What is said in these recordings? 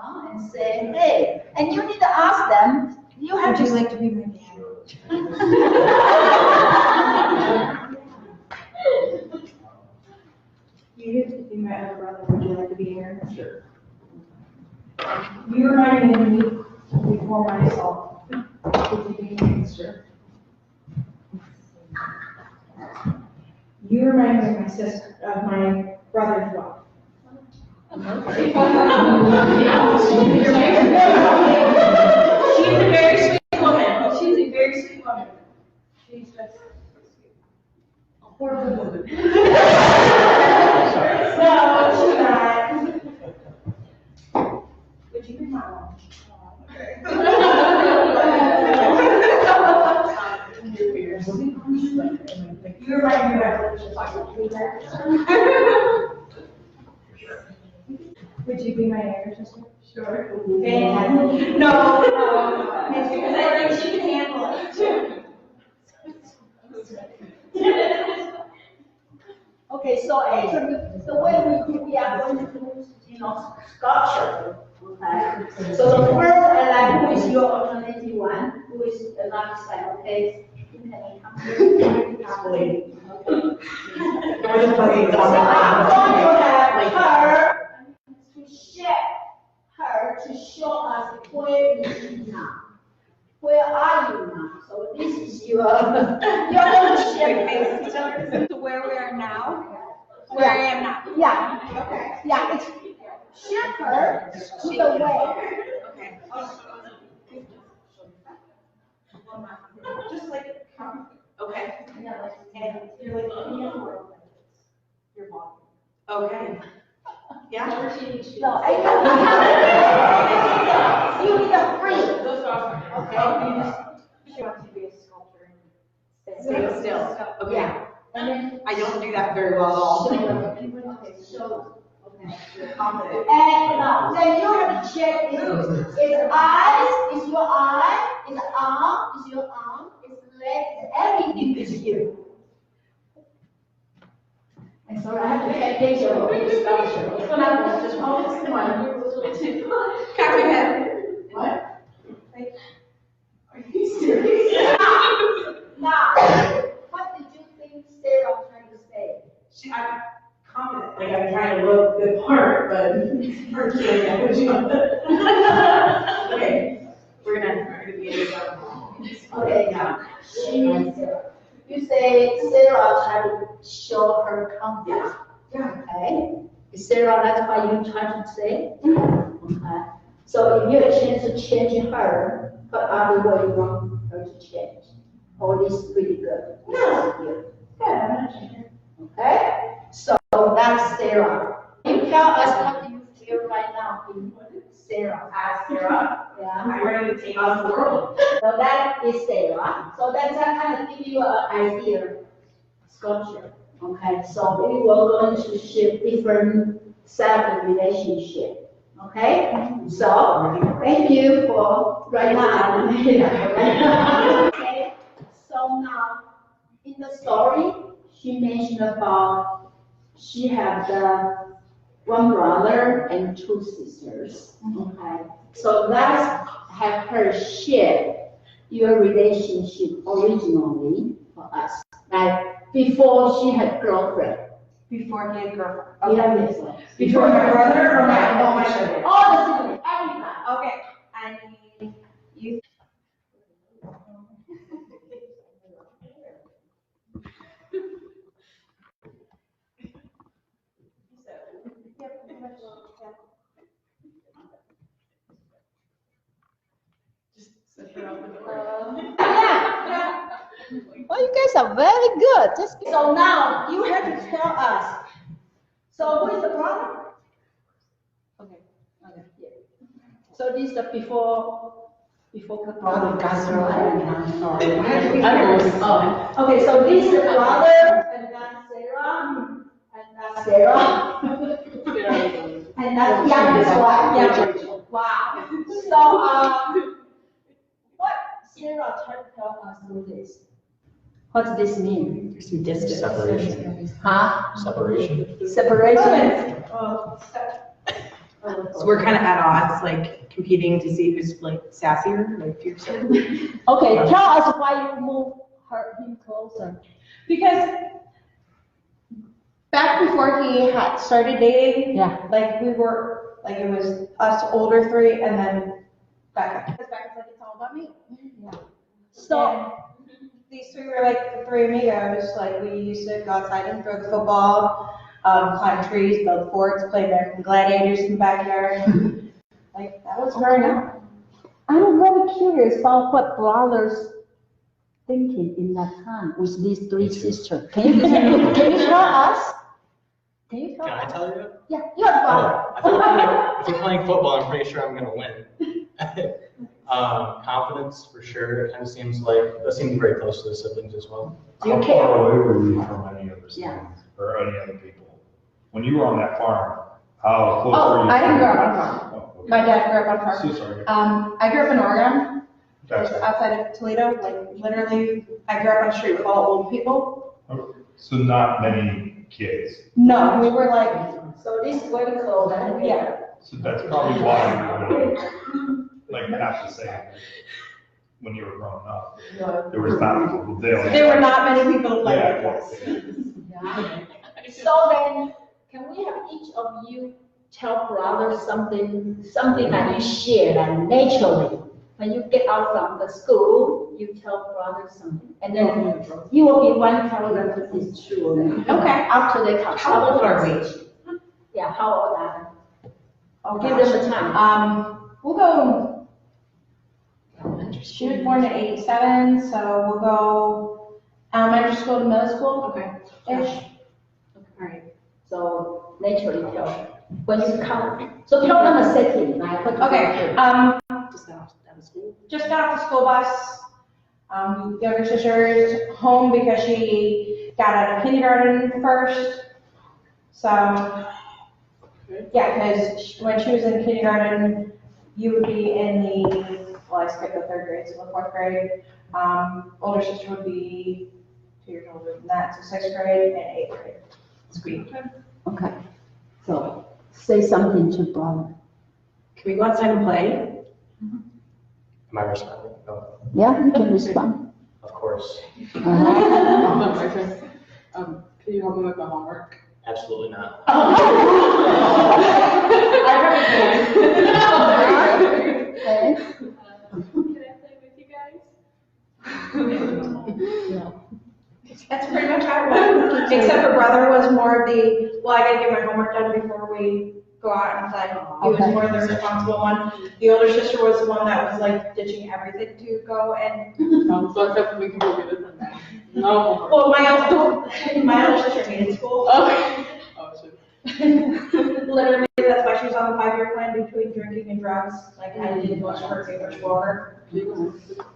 and say, hey, and you need to ask them, you have to like to be my dad? You get to be my other brother. Would you like to be here? Sure. You reminded me before myself. Would you be my sister? You remind me of my sister, of my brother as well. She's a very sweet woman. She's a very sweet woman. She's just a horrible woman. No, she's not. Would you be my mom? You remind me of my Would you be my younger sister? Sure. Okay. No. It's because I think she can handle it too. Okay, so actually, the way we are going to do, structure. Okay. So the first, like, who is your alternative one? Who is another side? Okay. You can come here. Okay. So I'm going to have her to share her to show us where is she now. Where are you now? So this is your own share. To where we are now? Where I am now? Yeah. Okay. Yeah. It's share her to the way. Okay. Just like okay. And you're like your body. Okay. Yeah. No, you need a free. Okay. She wants to be a sculptor and stay still. Okay. Yeah. And then I don't do that very well at all. Okay. And now, then you have to check is eyes, is your eye, is arm, is your arm, is leg, everything is you. And so I have to take picture of this structure. Just one. Catch your head. What? Are you serious? Now, what did you think Sarah was trying to say? I commented, like I'm trying to look the part, but personally, I would you. Okay, we're gonna be able to. Okay, now, you say Sarah tried to show her confidence. Yeah. Okay. Is Sarah, that's what you trying to say? Okay. So if you have a chance to change her, what other way you want her to change? Oh, this is pretty good. Yeah. Good. Yeah, I'm not changing. Okay. So that's Sarah. You tell us what do you feel right now in Sarah? Sarah. Yeah. I'm ready to take on the world. So that is Sarah. So that's kind of give you an idea sculpture. Okay. So we will going to shift different set of relationship. Okay. So thank you for right now. Okay. So now in the story, she mentioned about she had one brother and two sisters. Okay. So let's have her share your relationship originally for us. Like before she had girlfriend. Before he had girlfriend. Okay. Okay. Before my brother or my siblings? All the siblings, everybody. Okay. I need you. Well, you guys are very good. So now you have to tell us. So who is the brother? Okay. Okay. Yeah. So this is the before brother. Oh. Okay. So this is the brother, and that's Sarah, and that's Sarah, and that's youngest one. Yeah. Wow. So what Sarah tried to tell us through this? What does this mean? Some distance. Separation. Huh? Separation. Separation. So we're kind of at odds, like competing to see who's like sassier, like fiercer. Okay, tell us why you move him closer. Because back before he had started dating, Yeah. like we were, like it was us older three and then Becca. Because Becca's like, it's all about me. Yeah. So, And these three were like the three amigos. Like we used to go outside and throw the football, climb trees, build forts, play American Gladiators in the backyard. Like that was growing up. I'm very curious about what brothers thinking in that time with these three sisters. Can you tell us? Can you tell Can I us? tell you? Yeah, you're a brother. I feel like if we're playing football, I'm pretty sure I'm gonna win. Confidence for sure. It kind of seems like that seems very close to the siblings as well. How far away were you from any other Yeah. siblings or any other people? When you were on that farm, how close were Oh, you? I didn't grow up on a farm. Oh, okay. My dad grew up on a farm. So sorry. I grew up in Oregon, Gotcha. outside of Toledo. Like literally, I grew up on the street with all old people. Okay. So not many kids. No, we were like, So this is very close. yeah. So that's probably why you were like not the same when you were growing up. There was not people there. There were not many people like Yeah. us. Yeah. So then, can we have each of you tell brothers something that you share like naturally? When you get out from the school, you tell brothers something, and then you will be one tell them if it's true or not. Okay. After they come. How old are we? Yeah, how old are they? Oh, Give gosh. them the time. We'll go. She was born in '87, so we'll go elementary school to middle school. Okay. Ish. All right. So naturally tell. When you come, so tell them a setting, like what. Okay. Just got out of school. Just got off the school bus. Younger sister's home because she got out of kindergarten first. So, yeah, because when she was in kindergarten, you would be in the, well, I skipped the third grade, so the fourth grade. Older sister would be 2 years older than that, so sixth grade and eighth grade. Sweet. Okay. So say something to brother. Can we go outside and play? Am I responding? No, Yeah, you can respond. of course. Uh-huh. Can you help me with my homework? Absolutely not. Okay. Can I play with you guys? No. That's pretty much how it went, except for brother was more of the, well, I gotta get my homework done before we go out and play. He was Okay. more the responsible one. The older sister was the one that was like ditching everything to go and, So except we can go get it from that. No homework. well, my older sister hated school. Okay. Oh, shit. Literally, that's why she was on the 5-year plan between drinking and drugs. Like, I did most of her papers for her.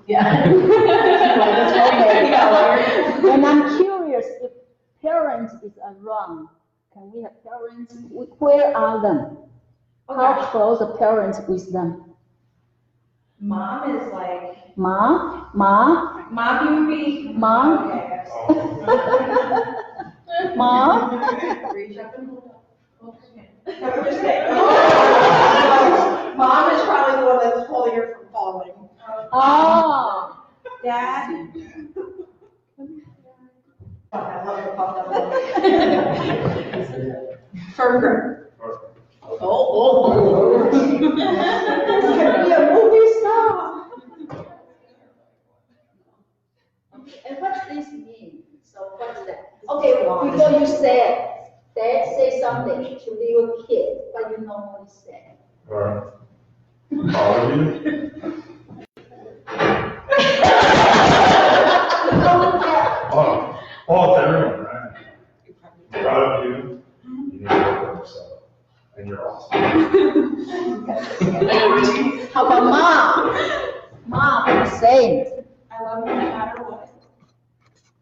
Yeah. Okay. And I'm curious if parents is around. Can we have parents? Where are them? How close are parents with them? Mom is like, Ma? mom, you would be. Ma? Okay, Ma? reach up and hold up. That would just say. Mom is probably the one that's holding her from falling. Oh. Dad? Oh, I love the puffed up belly. Firm grip. Oh. This could be a movie star. And what's this mean? So what's that? Okay, before you say it, say something to little kid, what you normally say. All right. All of you? Oh, to everyone, right? Proud of you. You need to work on yourself. And you're awesome. How about mom? Mom, what you saying? I love you no matter what.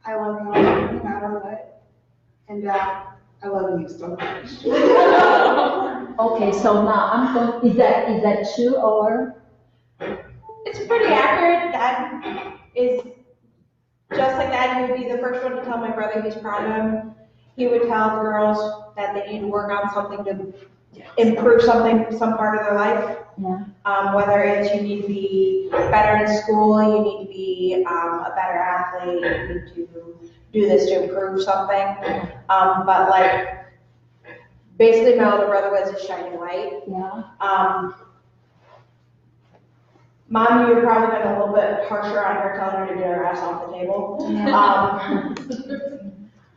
I love you no matter what. And Dad, I love you so much. Okay, so now I'm going, is that true or? It's pretty accurate. Dad is just like that. He would be the first one to tell my brother he's proud of him. He would tell the girls that they need to work on something to improve some part of their life. Yeah. Whether it's you need to be better in school, you need to be a better athlete, you need to do this to improve something. But like, basically my older brother was a shining light. Yeah. Mom, you would probably been a little bit harsher on her, telling her to get her ass off the table.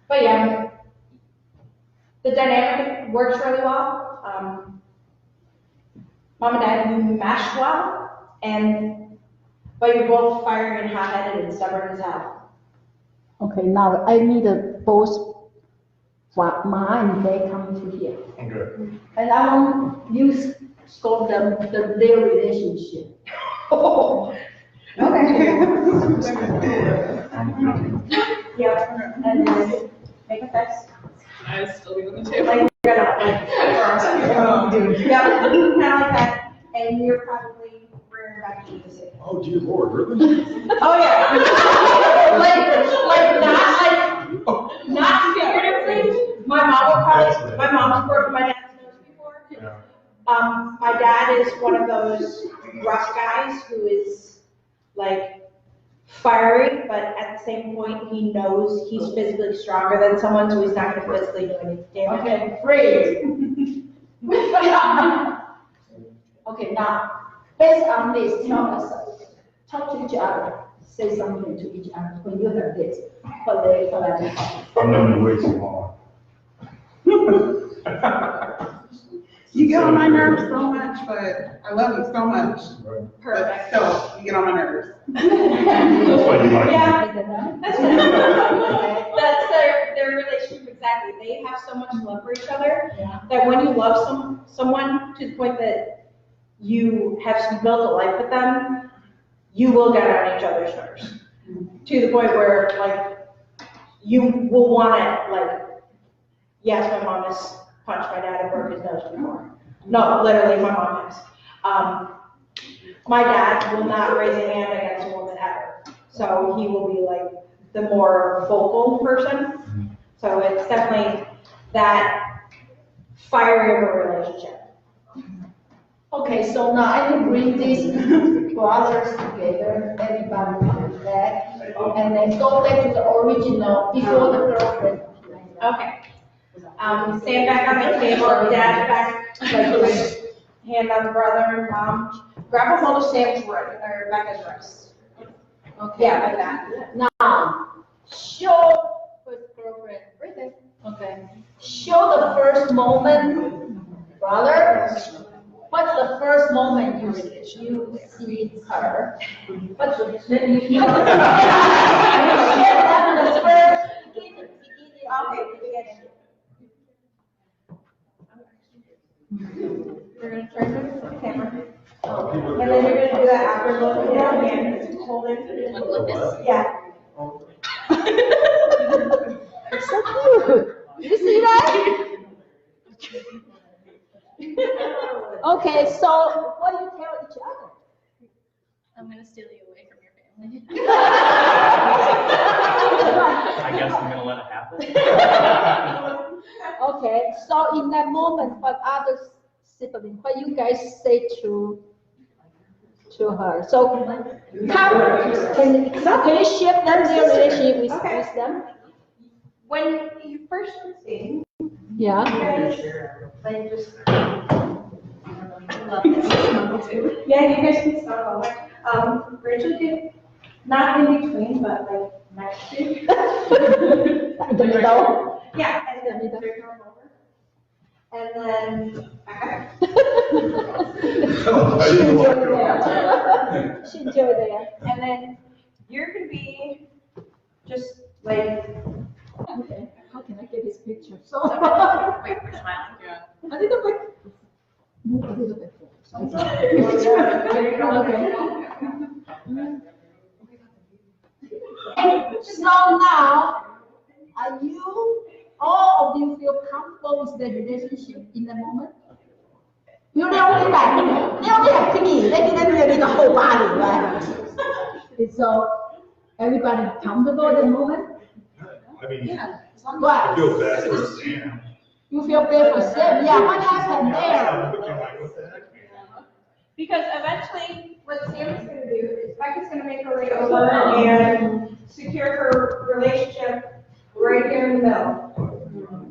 But yeah, the dynamic works really well. Mom and Dad, you mesh well, but you're both fiery and hot-headed and stubborn as hell. Okay, now I need both Ma and Dad come to here. Okay. And I want you scope their relationship. Okay. Yep, and then make a face. I still be on the table. Like, you're gonna, like, yep, kind of like that. And you're probably rearing back to the same. Oh, dear Lord, really? Oh, yeah. Not figuratively. My mom's broken my dad's nose before. Yeah. My dad is one of those rough guys who is like fiery, but at the same point, he knows he's physically stronger than someone, so he's not gonna physically do any damage. Okay, freeze. Okay, now, based on this, tell us, talk to each other, say something to each other when you have this, for that. I've known you way too long. You get on my nerves so much, but I love you so much. Perfect. So, you get on my nerves. That's why you like me. Yeah, that's their relationship exactly. They have so much love for each other that when you love someone to the point that you have built a life with them, you will get on each other's nerves. To the point where, like, you will want to, like, yes, my mom has punched my dad and broke his nose before. No, literally, my mom has. My dad will not raise a hand against a woman ever. So he will be like the more vocal person. So it's definitely that fiery of a relationship. Okay, so now I will bring these brothers together, everybody comes back, and then go back to the original before the girlfriend. Okay. Stand back on the table, dad back, like with hand on the brother and mom. Grab a hold of Sam's wrist, or Becca's wrist. Okay. Yeah, like that. Now, show with girlfriend, right there. Okay. Show the first moment, brother. What's the first moment you see her? What's the Okay, beginning. You're gonna turn to the camera. And then you're gonna do that awkward look again, hold it. Yeah. It's so cute. You see that? Okay, so what do you tell each other? I'm gonna steal you away from your family. I guess I'm gonna let it happen. Okay, so in that moment, what other sibling, what you guys say to her? So, can you share them their relationship with them? When you first see, Yeah. like just. Yeah, you guys can start over. Rachel could, not in between, but like next to. In the middle. Yeah, and then they're going over. And then, She enjoyed that. and then you're gonna be just like, Okay, how can I get this picture? So, Wait, we're smiling. Yeah. a little bit. Move a little bit. Okay. So now, are you, all of you feel comfortable with the relationship in the moment? You only have thinking, they the whole body, right? So, everybody comfortable at the moment? I mean, Yeah. I feel bad for Sam. You feel bad for Sam? Yeah, what happened there? I'm looking like, what the heck, man? Because eventually, what Sam is gonna do is Becca's gonna make her way over and secure her relationship right here in the middle.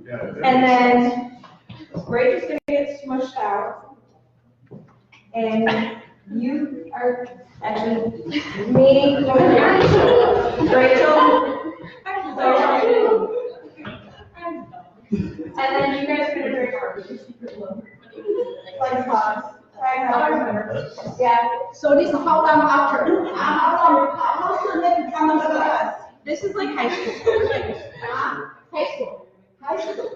Yeah, And then Rachel's gonna get smushed out. And you are actually meeting Rachel. And then you guys are gonna drink like pause. Yeah. So this is how long after? How soon they become a class? This is like high school. High school. High school.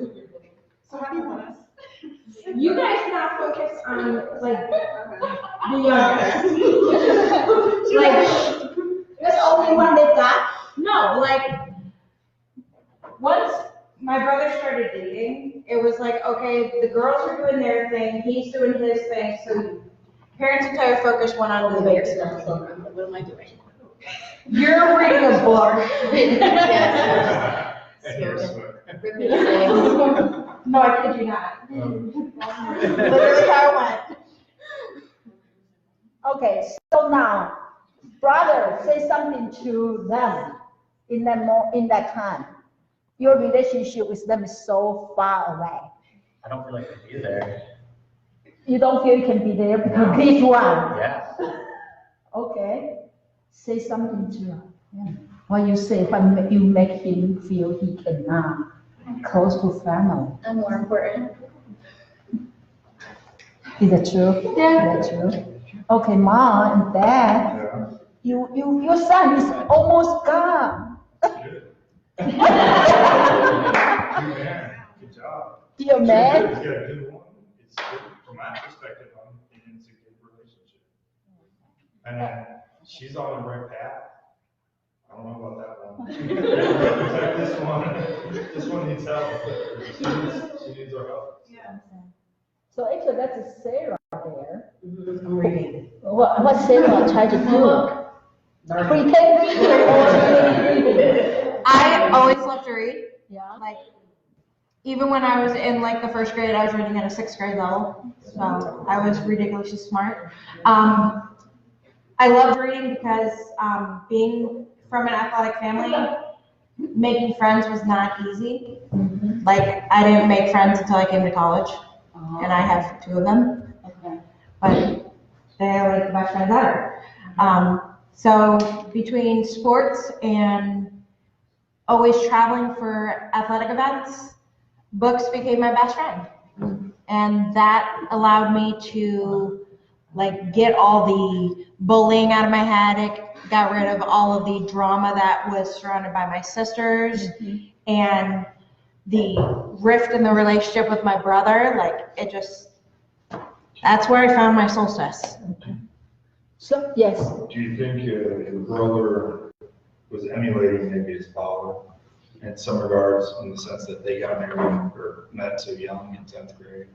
So what do you want us? You guys now focus on like the youngest. Like That's only one they got? no, like once my brother started dating, it was like, okay, the girls are doing their thing, he's doing his thing, so parents' entire focus went on the big stuff. What am I doing? You're reading a book. No, I kid you not. Literally how it went. Okay, so now, brother, say something to them in that time. Your relationship with them is so far away. I don't feel like I'd be there. You don't feel you can be there because this one. Yeah. Okay, say something to him. What you say, what you make him feel he can close to family. I'm more important. Is that true? Yeah. Is that true? Okay, mom and dad, your son is almost gone. Good. Man, good job. You're mad? It's a good one. It's good. From my perspective, I'm thinking it's a good relationship. And then she's on the right path. I don't know about that one. This one needs help. She needs our help. Yeah. So actually, that's Sarah there. I'm reading. What Sarah tried to do? Pretend reading or reading? I always loved to read. Yeah. Like, even when I was in like the first grade, I was reading at a 6th grade level. So I was ridiculously smart. I loved reading because being from an athletic family, making friends was not easy. Like, I didn't make friends until I came to college, and I have 2 of them. Okay. But they're like the best friends ever. So between sports and always traveling for athletic events, books became my best friend. And that allowed me to like get all the bullying out of my head. It got rid of all of the drama that was surrounded by my sisters and the rift in the relationship with my brother. Like, it just, that's where I found my solstice. So, yes. Do you think your brother was emulating maybe his father in some regards, in the sense that they got married or met so young in 10th grade?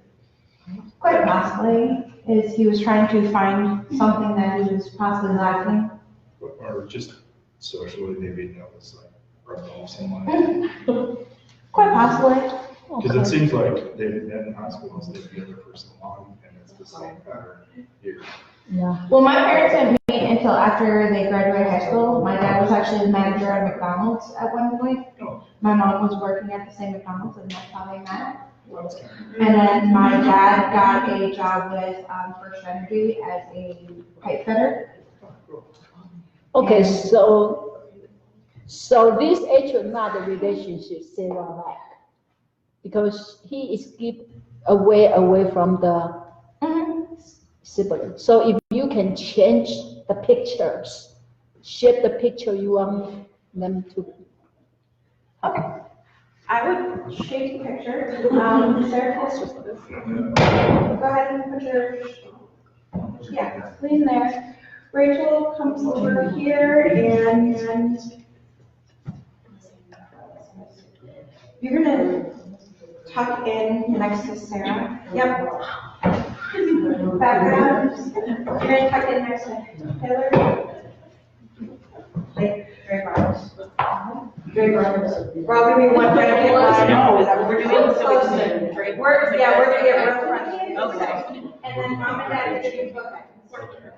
Quite possibly, is he was trying to find something that he was possibly lacking. Or just socially, maybe that was like rubbed off someone? Quite possibly. Because it seems like they met in high school and stayed together for so long, and it's the same pattern here. Yeah. Well, my parents didn't meet until after they graduated high school. My dad was actually the manager at McDonald's at one point. My mom was working at the same McDonald's, and that's how they met. And then my dad got a job with First Energy as a pipe fitter. Okay, so this actually not the relationship Sarah like, because he is keep away from the sibling. So if you can change the pictures, shape the picture you want them to. Okay. I would shape the picture. Sarah, go ahead and put your, yeah, lean there. Rachel comes over here and you're gonna tuck in next to Sarah. Yep. Back down. You're gonna tuck in next to Taylor. Like, very close. We're all gonna be one friendly. No, we're doing so much. We're gonna get real friendly. Okay. And then mom and dad are gonna be bookends.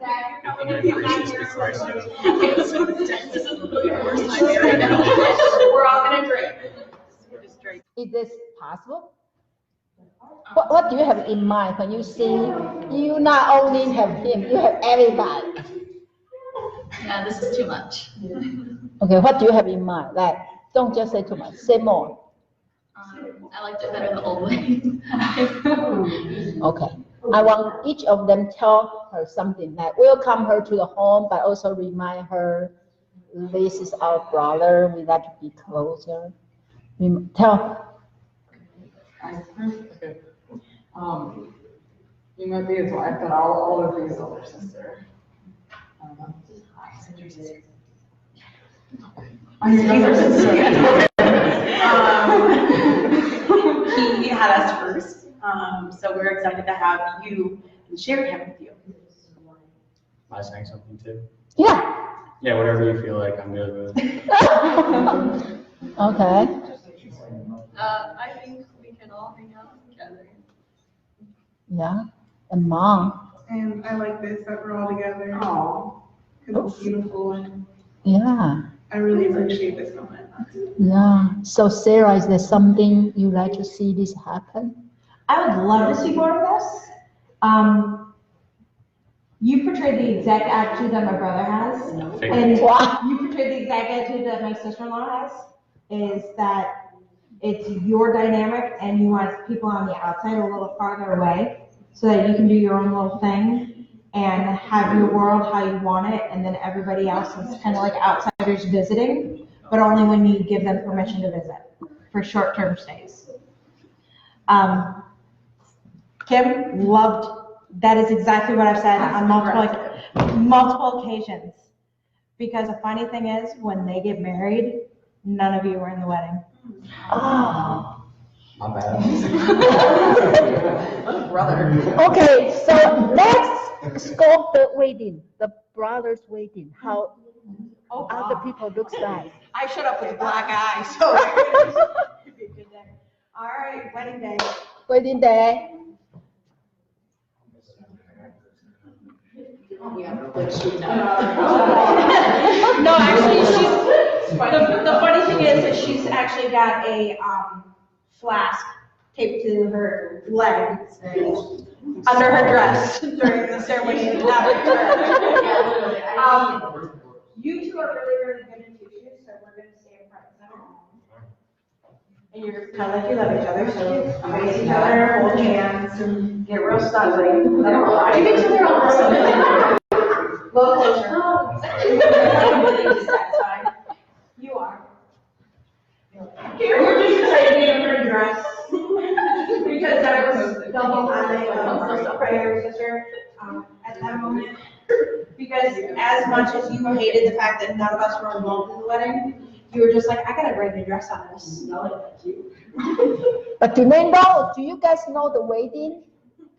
Dad, you're coming Maybe with we me. should speak first. This is literally the worst time hearing it. We're all gonna drink. We're just drinking. Is this possible? What do you have in mind when you see, you not only have him, you have everybody? Yeah, this is too much. Okay, what do you have in mind? Like, don't just say too much, say more. I liked it better the old way. Okay, I want each of them tell her something, like welcome her to the home, but also remind her, this is our brother, we like to be closer. Tell. Okay. You met me his wife, but I'll older be his older sister. I'm your younger sister. He had us first, so we're excited to have you and share him with you. Am I saying something too? Yeah. Yeah, whatever you feel like, I'm good with. Okay. I think we can all hang out together. Yeah. And mom. And I like this, that we're all together. Oh, Because it's beautiful and Yeah. I really appreciate this moment. Yeah. So Sarah, is there something you like to see this happen? I would love to see more of this. You portrayed the exact attitude that my brother has, and Wow. you portrayed the exact attitude that my sister-in-law has, is that it's your dynamic and you want people on the outside a little farther away so that you can do your own little thing and have your world how you want it, and then everybody else is kind of like outsiders visiting, but only when you give them permission to visit for short-term stays. Kim loved, that is exactly what I've said on multiple occasions. Because the funny thing is, when they get married, none of you were in the wedding. Oh. My bad. brother. Okay, so let's scope the wedding, the brother's wedding, how other people looks like. I showed up with a black eye, so. It'd be a good day. All right, wedding day. Wedding day. No, actually, the funny thing is she's actually got a flask taped to her leg under her dress during the ceremony. You two are really, really good in tissues, so we're going to stay in front of them. And you're kind of like you love each other, so face each other, hold hands, and get real snuggly. Give each other a hug. A little closer. You are. We're just excited to her dress. Because that was the whole time prayer sister at that moment. Because as much as you hated the fact that none of us were involved in the wedding, you were just like, I gotta bring the dress on this. But do they know, do you guys know the wedding?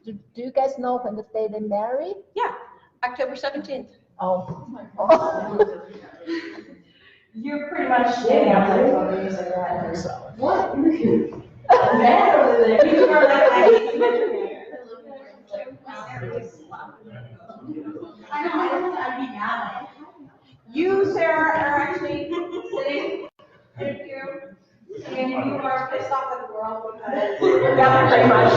Do you guys know when the day they marry? Yeah, October 17th. Oh. You're pretty much standing outside photos like that. What? You are like, I hate you, but you're here. I'd be mad. You, Sarah, are actually sitting here, and you are pissed off at the world because, yeah, pretty much.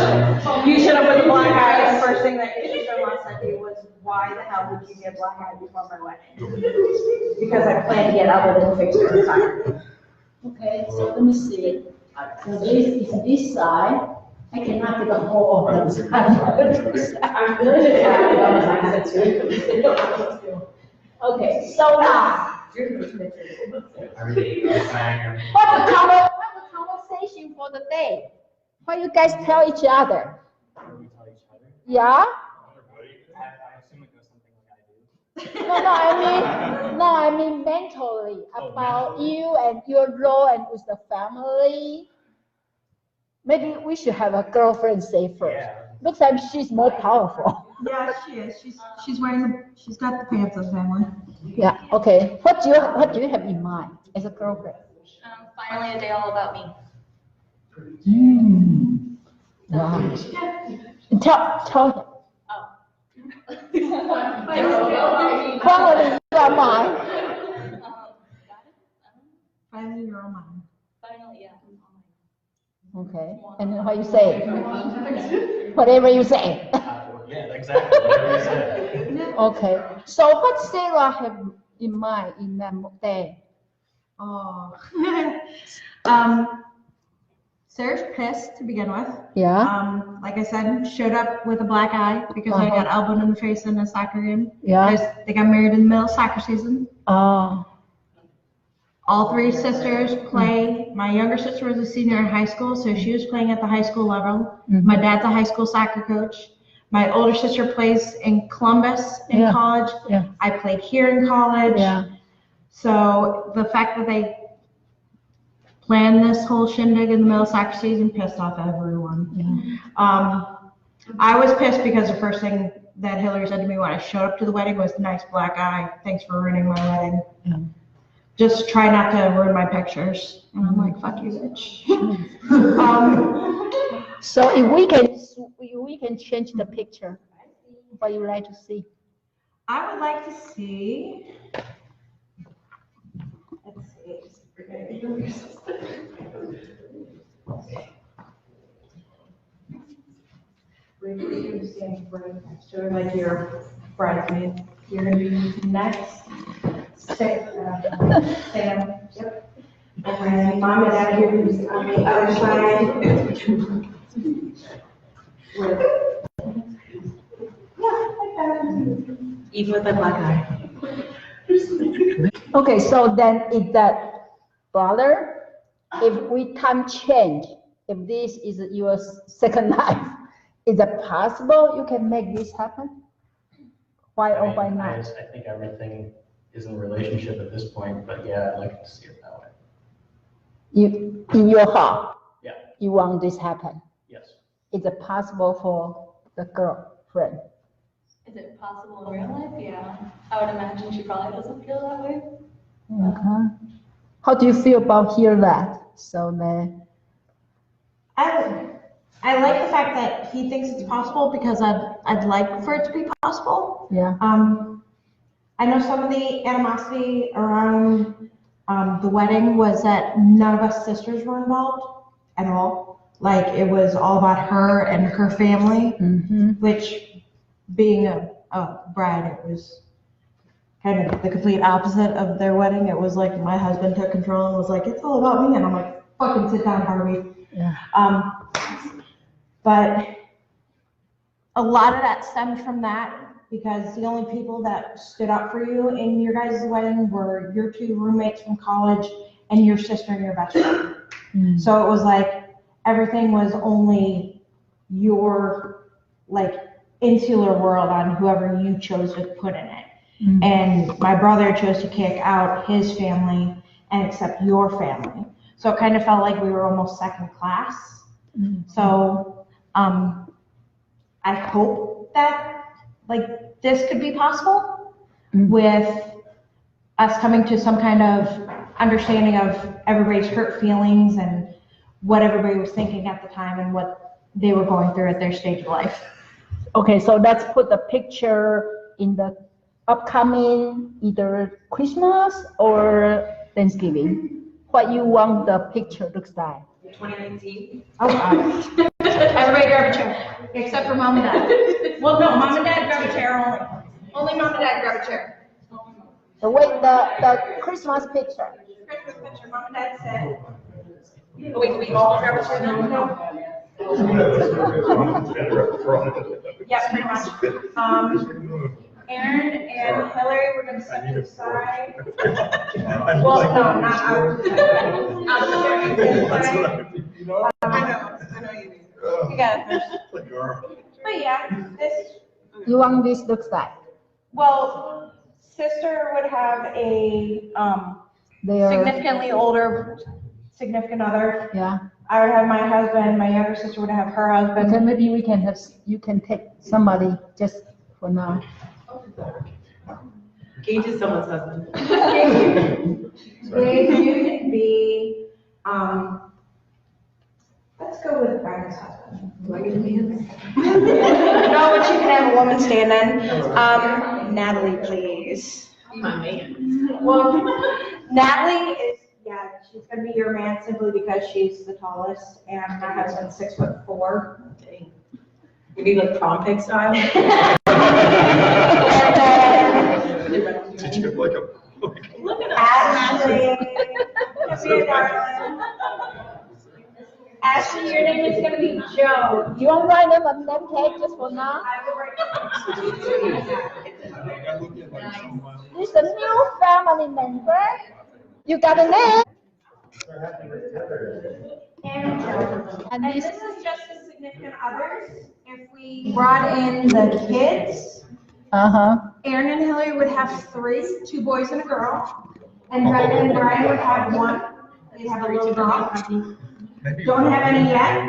You should have with a black eye, and the first thing that your sister-in-law said to you was, why the hell would you get black eye before my wedding? Because I plan to get other than fixed for the time. Okay, so let me see. So this is this side. I cannot get a whole of this. I'm really Okay, so now, what the conversation for the day? What you guys tell each other? Yeah? I assume it goes something like I do. No, I mean mentally about you and your role and with the family. Maybe we should have a girlfriend say first. Yeah. Looks like she's more powerful. Yeah, she is. She's got the pants of family. Yeah, okay. What do you have in mind as a girlfriend? Finally, a day all about me. Wow. Tell him. Finally, you are mine. Finally, you're on mine. Finally, yeah. Okay, and then what you say? Whatever you say. Yeah, exactly. Whatever you say. Okay, so what Sarah have in mind in that day? Oh. Sarah's pissed to begin with. Yeah, Like I said, showed up with a black eye because I got elbowed in the face in a soccer game. yeah. Because they got married in the middle of soccer season. Oh, All three sisters play. My younger sister was a senior in high school, so she was playing at the high school level. My dad's a high school soccer coach. My older sister plays in Columbus in college. Yeah. I played here in college. Yeah. So the fact that they planned this whole shindig in the middle of soccer season pissed off everyone. I was pissed because the first thing that Hillary said to me when I showed up to the wedding was, "Nice black eye. Thanks for ruining my wedding. Just try not to ruin my pictures." And I'm like, "Fuck you, bitch." so if we can change the picture, what you like to see? I would like to see. Let's see. Like your bridesmaid, you're gonna be next. Sam. Yep. And mom and dad here who's on the other side. Even with a black eye. Okay, so then if that brother, if we time change, if this is your second life, is it possible you can make this happen? Why or why not? I think everything is in relationship at this point, but yeah, I'd like to see it that way. You, in your heart, Yeah. you want this happen? Yes. Is it possible for the girlfriend? Is it possible in real life? Yeah. I would imagine she probably doesn't feel that way. Okay. How do you feel about hear that? So then, I like the fact that he thinks it's possible because I'd like for it to be possible. yeah. I know some of the animosity around the wedding was that none of us sisters were involved at all. Like it was all about her and her family, which being a bride, it was kind of the complete opposite of their wedding. It was like my husband took control and was like, "It's all about me," and I'm like, "Fucking sit down, Barbie." Yeah. But a lot of that stemmed from that because the only people that stood up for you in your guys' wedding were your two roommates from college and your sister and your best friend. So it was like everything was only your like insular world on whoever you chose to put in it. And my brother chose to kick out his family and accept your family. So it kind of felt like we were almost second class. So I hope that like this could be possible with us coming to some kind of understanding of everybody's hurt feelings and what everybody was thinking at the time and what they were going through at their stage of life. Okay, so let's put the picture in the upcoming either Christmas or Thanksgiving. What you want the picture looks like? 2019. Oh, God. Everybody grab a chair, except for mom and dad. Well, no, mom and dad grab a chair only. Only mom and dad grab a chair. The Christmas picture. Christmas picture, mom and dad said. Oh, wait, do we all grab a chair now? No. Yeah, pretty much. Aaron and Hillary, we're gonna step inside. Well, no, not out. I know you mean. You got it first. But yeah, this, You want this looks like? well, sister would have a, Their, significantly older significant other. yeah. I would have my husband, my younger sister would have her husband. Okay, maybe we can have, you can take somebody just for now. Gage is someone's husband. Gage, you can be, let's go with Becca's husband. Do I get to be him? No, but you can have a woman stand in. Natalie, please. Be my man. Well, Natalie is, yeah, she's gonna be your man simply because she's the tallest, and my husband's 6'4". Dang. We need like prom pick style. And then Did you like a? Look at Ashley, come here, darling. Ashley, your name is gonna be Joe. You want to write them a name tag just for now? I will write This is a new family member. You got a name? And Joe. And And this, this is just the significant others. If we brought in the kids, Aaron and Hillary would have 3, 2 boys and a girl. And Brenda and Brian would have 1. They'd have a little girl. Don't have any yet.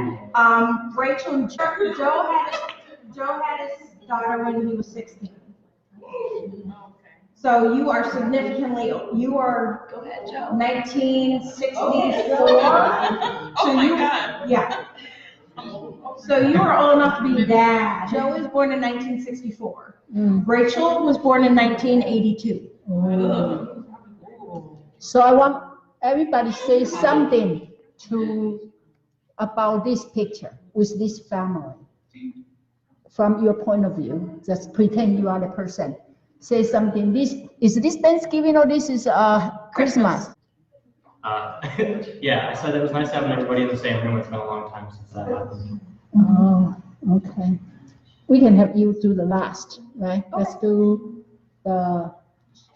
Rachel and Joe had his daughter when he was 16. So you are significantly, you are Go ahead, Joe. 1964. Oh my God. Yeah. So you are old enough to be dad. Joe was born in 1964. Rachel was born in 1982. so I want everybody say something about this picture with this family. From your point of view, just pretend you are the person. Say something. Is this Thanksgiving or this is Christmas? Yeah, I said it was nice having everybody in the same room. It's been a long time since that happened. Oh, okay. We can have you do the last, right? Let's do the.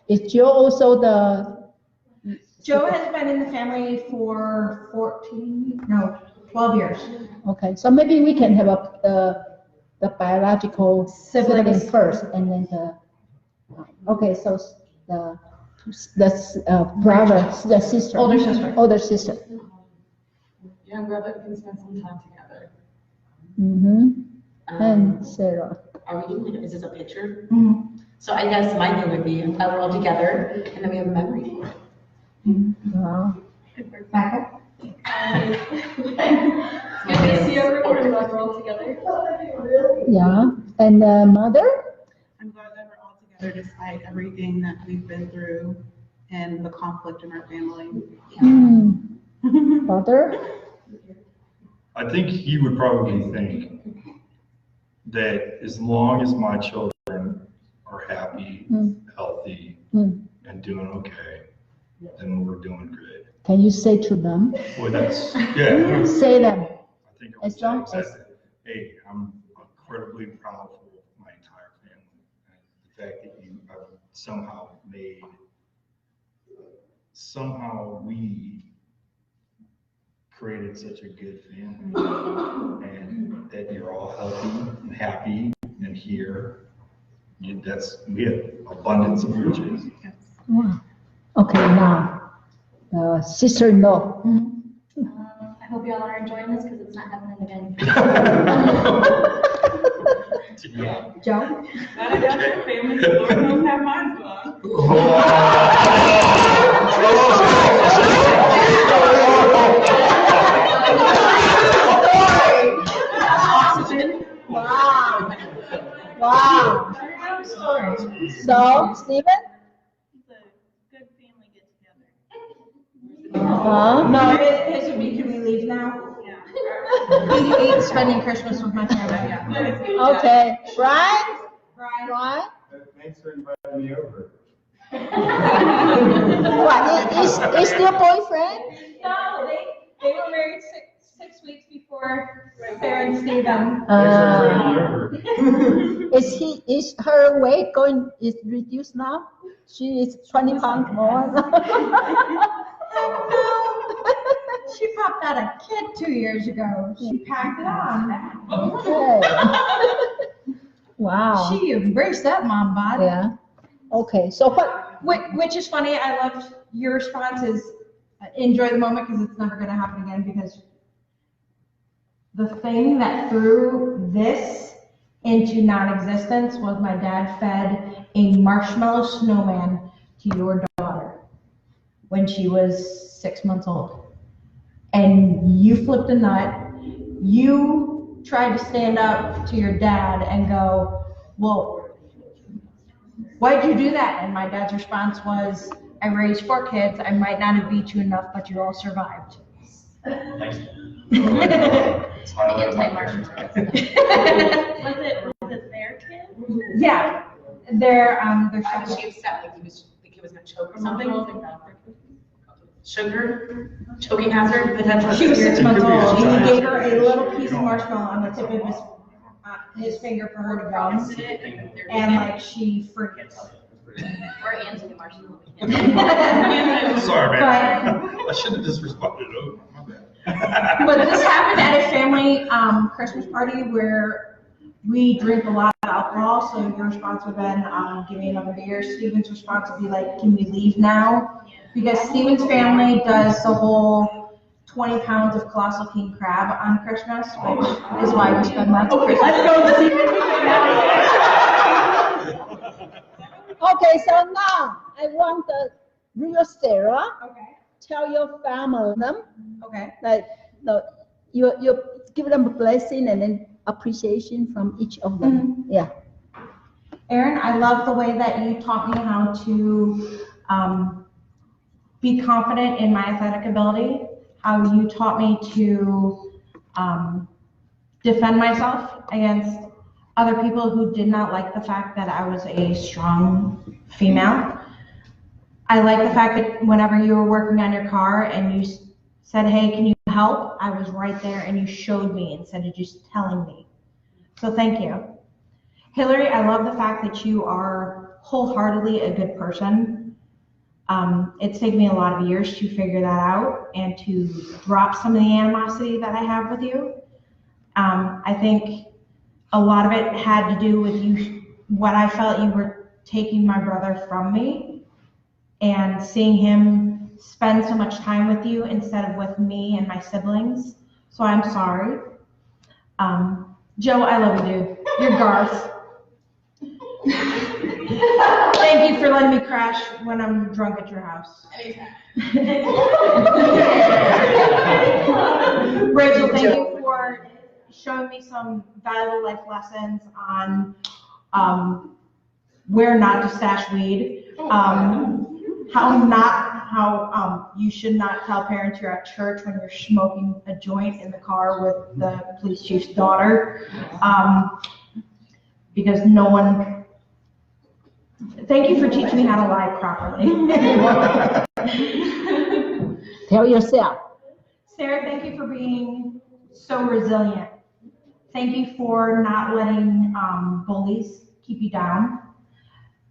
Is Joe also the? Joe has been in the family for 12 years. Okay, so maybe we can have the biological sibling first, and then the. Okay, so the brother, the sister. Older sister. Yeah, I'm glad that we can spend some time together. And Sarah. Are we doing, is this a picture? Mhm. So I guess my thing would be, we're all together, and then we have a memory. Wow. Becca? Good to see everyone when we're all together. Yeah, and the mother? I'm glad that we're all together despite everything that we've been through and the conflict in our family. Father? I think he would probably think that as long as my children are happy, healthy, and doing okay, then we're doing good. Can you say to them? Boy, that's, yeah. Say them. I think I would As say long exactly, hey, I'm incredibly proud of my entire family. And the fact that you have somehow we created such a good family, and that you're all healthy and happy and here. We have abundance of riches. Wow. Okay, now, sister-in-law. I hope y'all are enjoying this because it's not happening again. Yeah. Joe? Not a Dutch family, so Lord knows how mine's gone. Wow. So, Stephen? It's a good family get together. No, his would be, can we leave now? Yeah. He hates spending Christmas with my family. Okay, Brian? Brian? Thanks for inviting me over. What, is your boyfriend? No, they were married six weeks before Sarah and Stephen. Is her weight is reduced now? She is 20 pounds more. She popped out a kid 2 years ago. She packed it on. Okay. Wow. She embraced that mom bod. Yeah. Okay, so what? Which is funny. I loved your response is enjoy the moment because it's never going to happen again, because the thing that threw this into non-existence was my dad fed a marshmallow snowman to your daughter when she was 6 months old. And you flipped a nut. You tried to stand up to your dad and go, well, why'd you do that? And my dad's response was, I raised 4 kids. I might not have beat you enough, but you all survived. Thanks. Was it their kid? Yeah, they're Was she upset, like the kid was gonna choke or something? Sugar, choking hazard, potential. She was 6 months old. He Yeah. gave her a little piece of marshmallow on the tip of his finger for her to gum, and like she freaked. Or Anthony Marshall. Sorry, man. I should have just responded. Oh, my bad. But this happened at a family Christmas party where we drink a lot of alcohol, so your response would have been, give me another beer. Steven's response would be like, can we leave now? Because Steven's family does the whole 20 pounds of colossal king crab on Christmas, which is why we spend lots of Christmas. Let's go to Steven. Okay, so now I want the real Sarah. Okay. Tell your family them, Okay. like, no, you give them a blessing and then appreciation from each of them. Yeah. Erin, I love the way that you taught me how to be confident in my athletic ability, how you taught me to defend myself against other people who did not like the fact that I was a strong female. I like the fact that whenever you were working on your car and you said, hey, can you help? I was right there and you showed me instead of just telling me. So thank you. Hillary, I love the fact that you are wholeheartedly a good person. It's taken me a lot of years to figure that out and to drop some of the animosity that I have with you. I think a lot of it had to do with you, what I felt you were taking my brother from me and seeing him spend so much time with you instead of with me and my siblings. So I'm sorry. Joe, I love you, dude. You're Garth. Thank you for letting me crash when I'm drunk at your house. Rachel, thank you for showing me some valuable life lessons on where not to stash weed, how you should not tell parents you're at church when you're smoking a joint in the car with the police chief's daughter, because no one. Thank you for teaching me how to lie properly. Tell yourself. Sarah, thank you for being so resilient. Thank you for not letting bullies keep you down,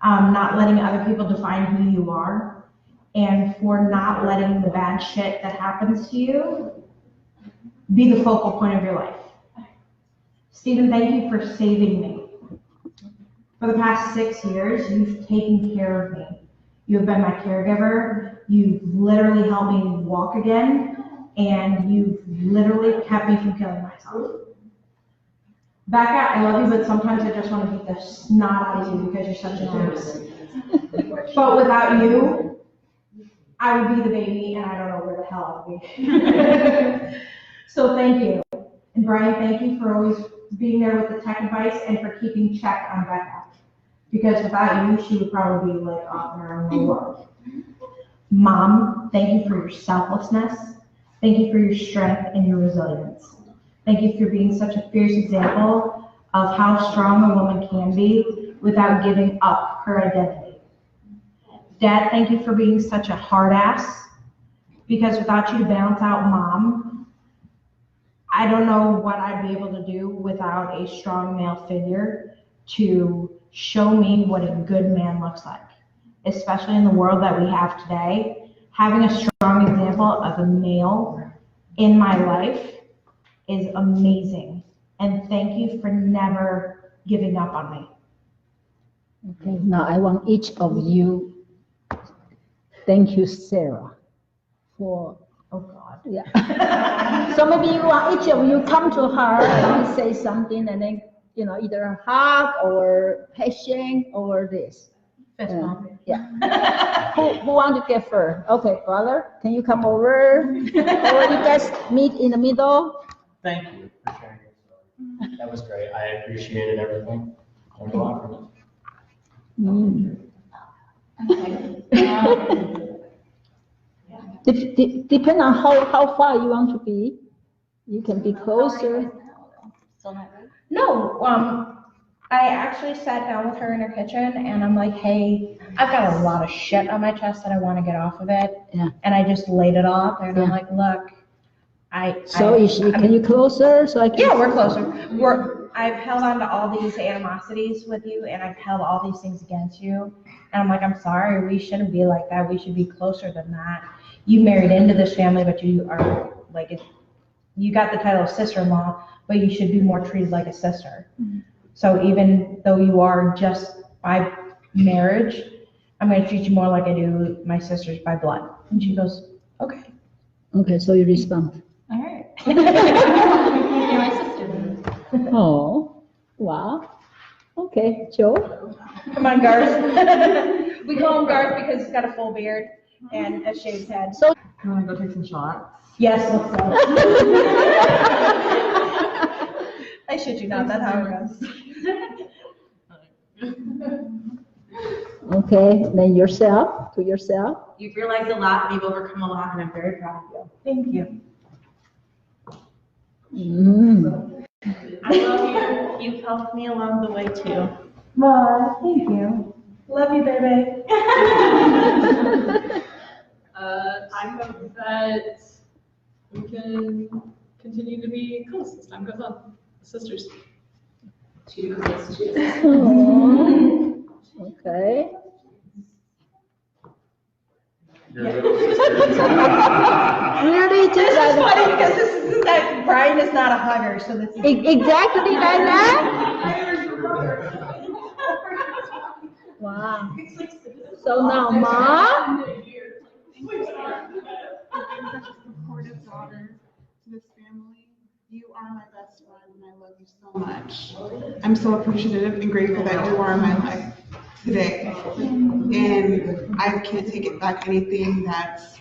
not letting other people define who you are, and for not letting the bad shit that happens to you be the focal point of your life. Stephen, thank you for saving me. For the past 6 years, you've taken care of me. You've been my caregiver. You've literally helped me walk again, and you've literally kept me from killing myself. Becca, I love you, but sometimes I just want to beat the snot out of you because you're such a ass. But without you, I would be the baby, and I don't know where the hell I would be. So thank you. And Brian, thank you for always being there with the tech advice and for keeping check on Becca. Because without you, she would probably be like off in her own world. Mom, thank you for your selflessness. Thank you for your strength and your resilience. Thank you for being such a fierce example of how strong a woman can be without giving up her identity. Dad, thank you for being such a hard ass, because without you to balance out Mom, I don't know what I'd be able to do without a strong male figure to show me what a good man looks like, especially in the world that we have today. Having a strong example of a male in my life is amazing. And thank you for never giving up on me. Okay, now I want each of you, thank you, Sarah, for, Oh God. yeah. So maybe you want each of you come to her and say something and then either a hug or patient or this. Fist bump. Yeah. Who want to get first? Okay, brother, can you come over? Or you guys meet in the middle? Thank you for sharing your story. That was great. I appreciated everything. Learned a lot from it. Depend on how far you want to be. You can be closer. Still not ready? No, I actually sat down with her in her kitchen and I'm like, hey, I've got a lot of shit on my chest that I want to get off of it. Yeah. And I just laid it off and I'm Yeah. like, look, Can you closer so I can? Yeah, we're closer. I've held on to all these animosities with you and I've held all these things against you. And I'm like, I'm sorry, we shouldn't be like that. We should be closer than that. You married into this family, but you are like, you got the title of sister-in-law, but you should be more treated like a sister. Mm-hmm. So even though you are just by marriage, I'm going to treat you more like I do my sisters by blood. And she goes, okay. Okay, so you respond. All right. You're my sister. Oh, wow. Okay, Joe? Come on, Garth. We call him Garth because he's got a full beard and a shaved head. So, You want to go take some shots? Yes, let's go. I shit you not, that's how it goes. okay, then yourself, to yourself. You've realized a lot and you've overcome a lot, and I'm very proud of you. Thank you. Mm. I love you. You've helped me along the way too. Well, thank you. Love you, baby. I hope that we can continue to be close as time goes on. Sisters. Too close to. Oh, okay. Your little sister. Really, just This is like funny because this is that Brian is not a hugger, so this is. exactly like that? Wow. So now, Ma? Supportive daughter to this family. You are my best friend and I love you so much. I'm so appreciative and grateful that you are in my life today. And I can't take it back anything that's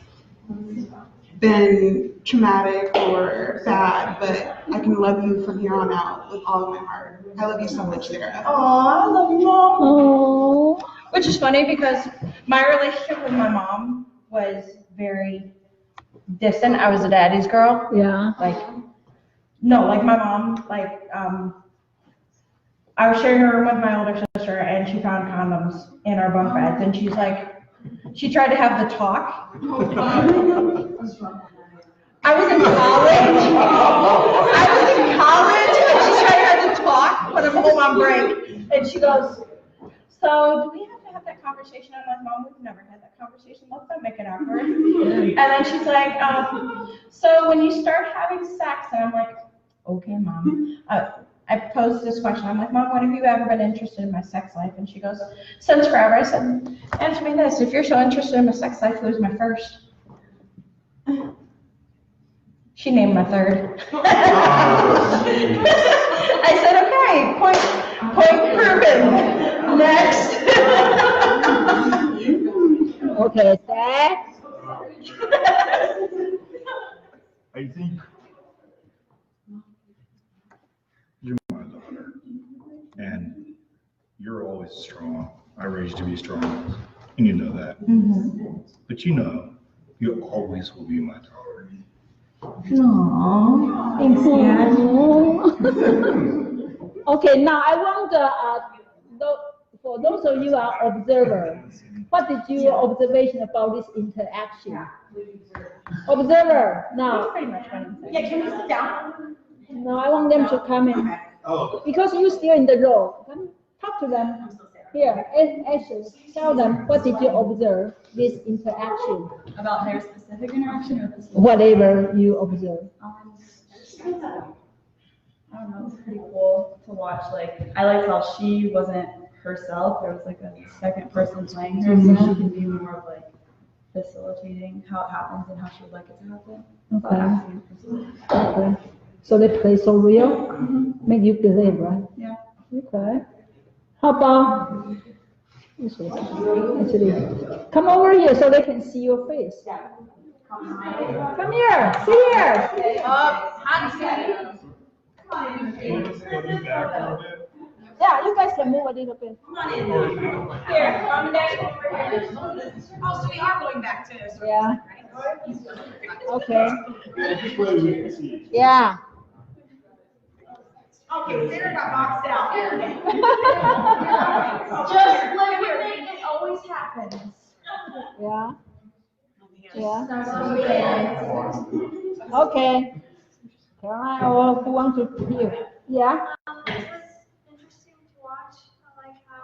been traumatic or bad, but I can love you from here on out with all of my heart. I love you so much, Sarah. Aw, I love you, Mom. Oh. Which is funny because my relationship with my mom was very distant. I was a daddy's girl. Yeah. Like my mom, I was sharing a room with my older sister and she found condoms in our bunk beds and she's like, she tried to have the talk. I was in college and she tried to have the talk when I'm home on break. And she goes, so do we have to have that conversation? I'm like, Mom, we've never had that conversation. Let's not make it awkward. And then she's like, so when you start having sex, and I'm like, okay, Mom. I posed this question. I'm like, Mom, when have you ever been interested in my sex life? And she goes, since forever. I said, answer me this. If you're so interested in my sex life, who was my first? She named my third. I said, okay, point proven. Next. Okay, Dad. I think you're my daughter, and you're always strong. I raised you to be strong, and you know that. Mm-hmm. But you know, you always will be my daughter. Aww. Thanks, Dad. Okay, now I want for those of you who are observers, what did your observation about this interaction? Observer, now. Pretty much what I'm saying. Yeah, can we sit down? No, I want them to come in. Because you're still in the role. Come, talk to them. Here, Ashley, tell them what did you observe this interaction? About their specific interaction or this? Whatever you observe. I don't know, it was pretty cool to watch. Like, I liked how she wasn't herself. There was like a second person playing her, so she can be more of like facilitating how it happens and how she would like it to happen. Okay. Okay. So they play so real, make you believe, right? Yeah. Okay. How about this one? Actually, come over here so they can see your face. Come here. Sit here. Yeah, you guys can move a little bit. Come on in. Here, mom and dad, come over here. Oh, so we are going back to. Yeah. Right? Okay. Yeah. Okay, Sarah got boxed out. Just like it always happens. Yeah. Yeah. Okay. Caroline, or who wants to hear? Yeah. It was interesting to watch, like how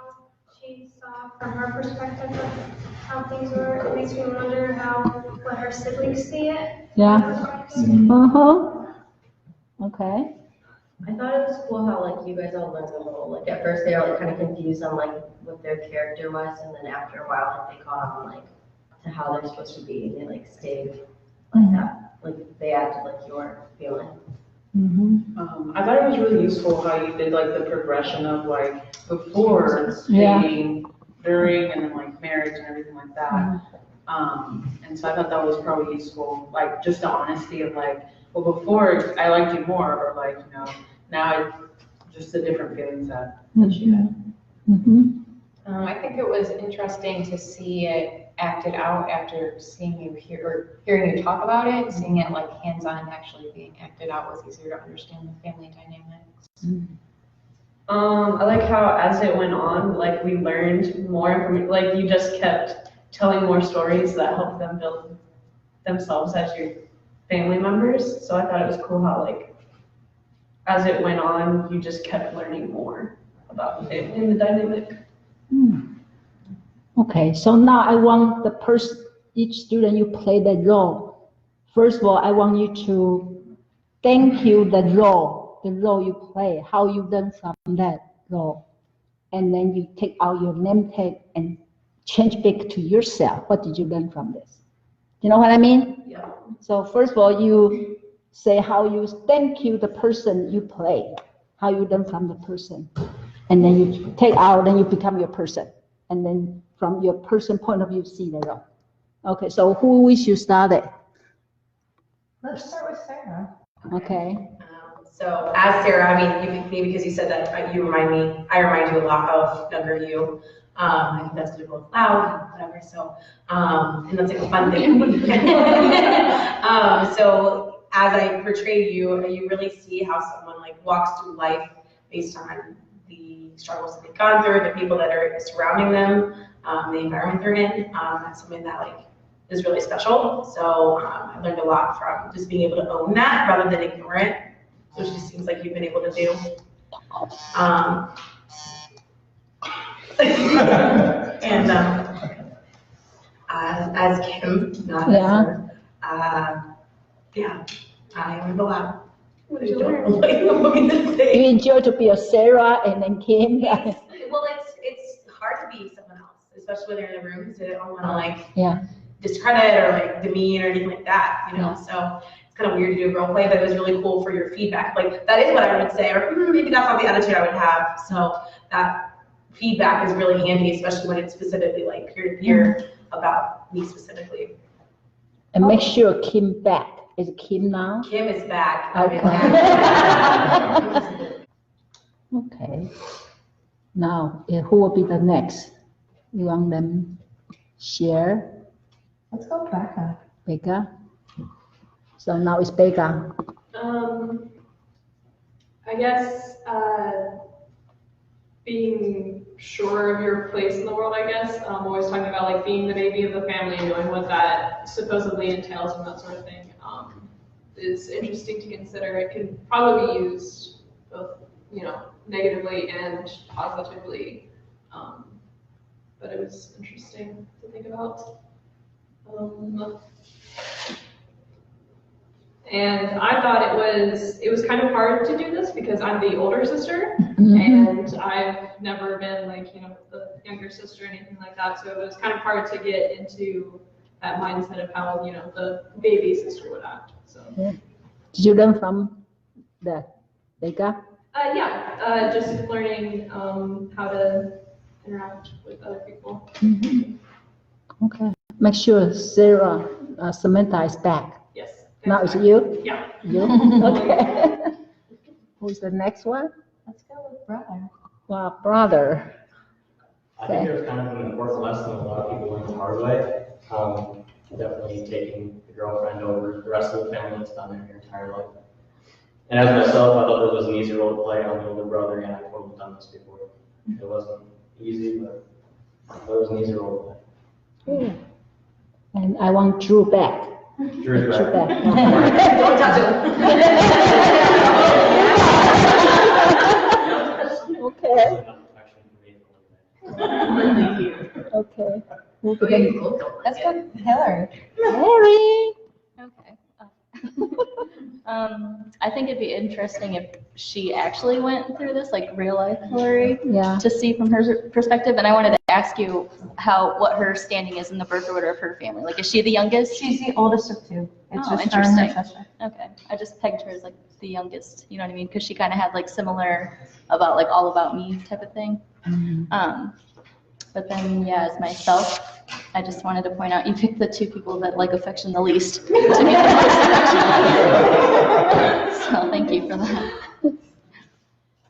she saw from her perspective of how things were. It makes me wonder what her siblings see it. Yeah. Uh-huh. Okay. I thought it was cool how like you guys all learned the role. Like at first they were like kind of confused on like what their character was, and then after a while like they caught on like to how they're supposed to be. They like stayed like that. Like they acted like you were feeling. I thought it was really useful how you did like the progression of like before dating, during, and then like marriage and everything like that. And so I thought that was probably useful, like just the honesty of like, well, before I liked you more, or like, you know, now just the different feelings that she had. I think it was interesting to see it acted out after seeing you hearing you talk about it, seeing it like hands-on actually being acted out was easier to understand the family dynamics. I like how as it went on, like we learned more information, like you just kept telling more stories that helped them build themselves as your family members. So I thought it was cool how like, as it went on, you just kept learning more about the family and the dynamic. Okay, so now I want each student you play that role. First of all, I want you to thank you the role you play, how you learn from that role. And then you take out your name tag and change back to yourself. What did you learn from this? You know what I mean? Yeah. So first of all, you say how you thank you the person you play, how you learn from the person. And then you take out, then you become your person. And then from your person point of view, see the role. Okay, so who wish you started? Let's start with Sarah. Okay. So as Sarah, I mean, you picked me because you said that I remind you a lot of younger you. I think that's because you're both loud and whatever, so, and that's like a fun thing. So as I portray you, you really see how someone like walks through life based on the struggles that they've gone through, the people that are surrounding them, the environment they're in. That's something that like is really special. So I learned a lot from just being able to own that rather than ignore it, which just seems like you've been able to do. And as Kim, not as her, yeah, I learned a lot. What did you learn? You enjoy to be a Sarah and then Kim. Well, it's hard to be someone else, especially when they're in the room, so they don't want to like discredit or like demean or anything like that, you know. So it's kind of weird to do role play, but it was really cool for your feedback. Like that is what I would say, or maybe that's not the attitude I would have. So that feedback is really handy, especially when it's specifically like peer to peer about me specifically. And make sure Kim back. Is Kim now? Kim is back. Okay. Okay. Now, who will be the next? You want them share? Let's go Becca. Becca. So now it's Becca. I guess being sure of your place in the world, I guess. I'm always talking about like being the baby of the family, knowing what that supposedly entails and that sort of thing. It's interesting to consider. It can probably be used both, you know, negatively and positively. But it was interesting to think about. And I thought it was kind of hard to do this because I'm the older sister, and I've never been like, you know, the younger sister or anything like that. So it was kind of hard to get into that mindset of how, you know, the baby sister would act. So. Did you learn from that, Becca? Just learning how to interact with other people. Okay. Make sure Sarah, Samantha is back. Yes. Now it's you? Yeah. You? Okay. Who's the next one? Let's go with brother. Well, brother. I think there's kind of an important lesson a lot of people learn the hard way. Definitely taking the girlfriend over the rest of the family that's done their entire life. And as myself, I thought this was an easy role to play. I'm the older brother, and I've totally done this before. It wasn't easy, but I thought it was an easy role to play. And I want Drew back. Drew's Drew back. back. Don't touch Okay. Okay. Who's the Let's go with Hillary. Hillary. Okay. I think it'd be interesting if she actually went through this, like real life Hillary, Yeah. to see from her perspective. And I wanted to ask you what her standing is in the birth order of her family. Like, is she the youngest? She's the oldest of two. It's Oh, just her and her interesting. sister. Okay, I just pegged her as like the youngest, you know what I mean? Because she kind of had like similar about like all about me type of thing. But then, yeah, as myself, I just wanted to point out you picked the two people that like affection the least to be the most affectionate. So thank you for that.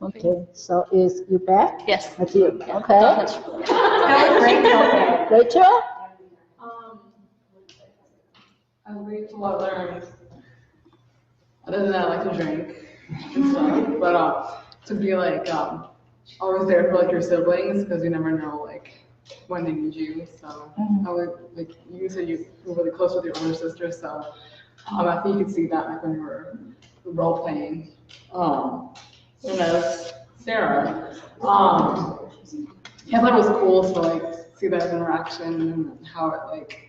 Okay. So is you back? Yes. That's you. Yeah, Okay. don't touch. Rachel? I grateful I learned, other than that, I like to drink and stuff, but to be like always there for like your siblings, because you never know like when they need you. So I would like, you said you were really close with your older sister, so I think you could see that like when you were role playing. And as Sarah, yeah, I thought it was cool to like see that interaction and how it like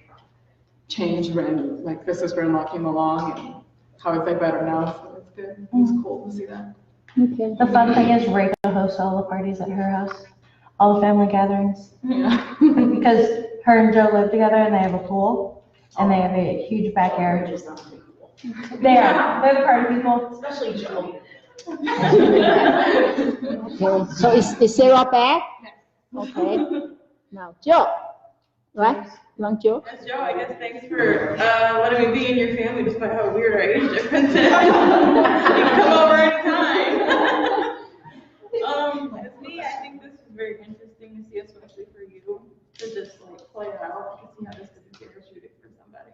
changed when like the sister-in-law came along and how it's like better now. So it's good. It was cool to see that. Okay. The fun thing is Rachel hosts all the parties at her house, all the family gatherings. Yeah. Because her and Joe live together and they have a pool and they have a huge backyard. They're the party people. Especially Joe. Okay. So is Sarah back? Okay. Now Joe. Right? You want Joe? Yes, Joe, I guess thanks for letting me be in your family despite how weird our age difference is. You can come over anytime. As me, I think this is very interesting to see, especially for you, to just like play it out and see how this could be therapeutic for somebody.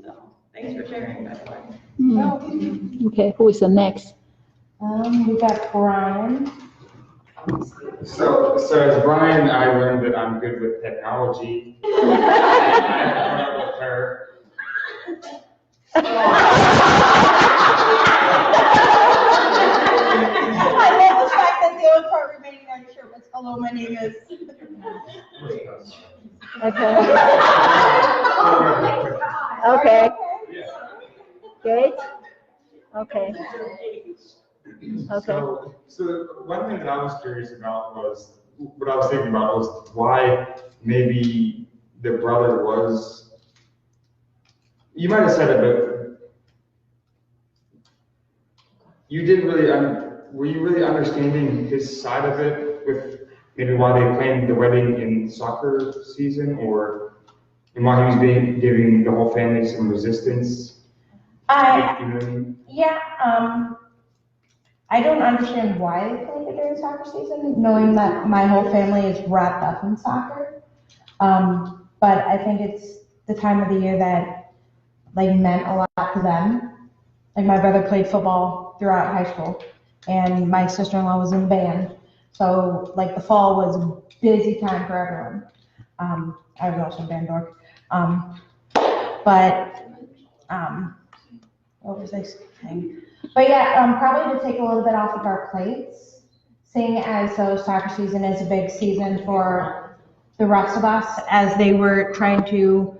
So thanks for sharing, by the way. Okay. Who is the next? We got Brian. So as Brian, I learned that I'm good with technology. I have to put up with her. I love the fact that the only part remaining on your shirt was "Hello, my name is." Okay. Okay. Great. Okay. Okay. So one thing that I was curious about was, what I was thinking about was why maybe the brother was, you might have said it, but you didn't really, were you really understanding his side of it with maybe why they planned the wedding in soccer season, or and why he was giving the whole family some resistance? You know what I mean? Yeah, I don't understand why they played it during soccer season, knowing that my whole family is wrapped up in soccer. But I think it's the time of the year that like meant a lot to them. Like my brother played football throughout high school, and my sister-in-law was in band. So like the fall was a busy time for everyone. I was also in band dork. What was I saying? But yeah, probably to take a little bit off of our plates, seeing as though soccer season is a big season for the rest of us, as they were trying to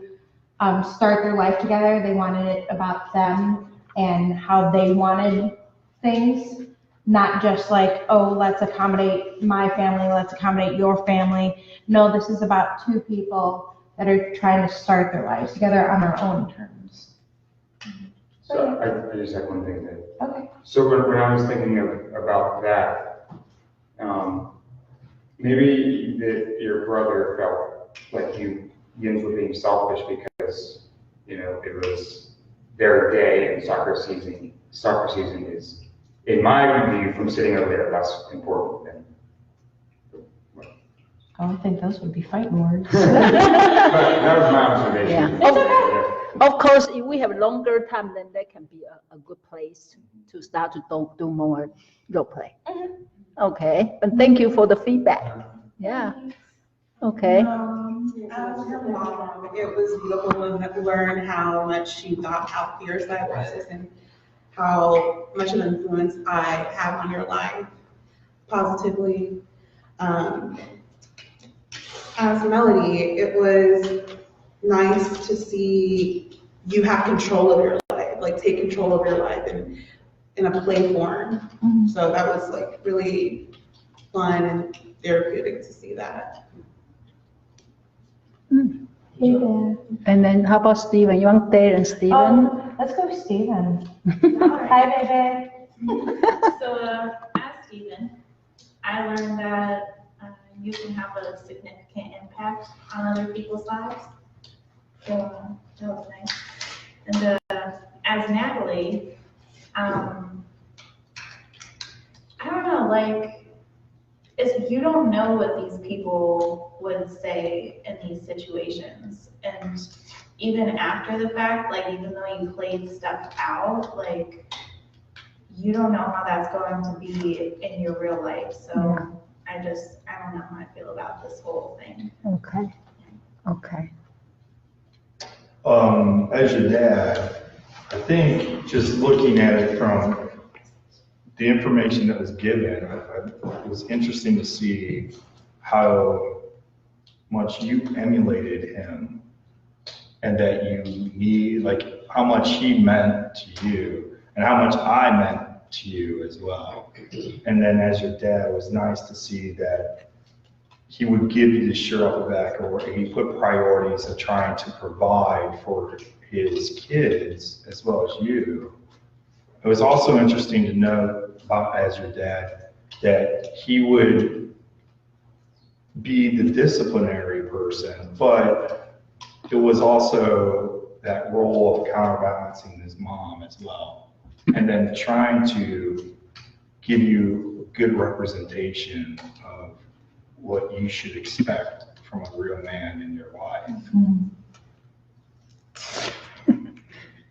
start their life together. They wanted it about them and how they wanted things, not just like, oh, let's accommodate my family, let's accommodate your family. No, this is about two people that are trying to start their lives together on their own terms. So I just have one thing to. Okay. So when I was thinking about that, maybe that your brother felt like Yins were being selfish because, it was their day and soccer season is, in my view, from sitting over there, less important than. I don't think those would be fighting words. But that was my observation. Yeah. Of course, if we have longer time, then that can be a good place to start to do more role play. Okay, and thank you for the feedback. Yeah. Okay. As her mom, it was beautiful to learn how much she thought how fierce I was and how much of an influence I have on your life positively. As Melody, it was nice to see you have control of your life, like take control of your life in a play form. So that was like really fun and therapeutic to see that. Hey there. And then how about Steven? You want Dale and Steven? Let's go Steven. Hi, baby. So as Steven, I learned that you can have a significant impact on other people's lives. So that was nice. And as Natalie, I don't know, like, you don't know what these people would say in these situations. And even after the fact, like, even though you played stuff out, like, you don't know how that's going to be in your real life. So I don't know how I feel about this whole thing. Okay. Okay. As your dad, I think just looking at it from the information that was given, it was interesting to see how much you emulated him and that like how much he meant to you and how much I meant to you as well. And then as your dad, it was nice to see that he would give you the shirt off the back, or he put priorities of trying to provide for his kids as well as you. It was also interesting to know about, as your dad, that he would be the disciplinary person, but it was also that role of counterbalancing his mom as well. And then trying to give you a good representation of what you should expect from a real man in your life.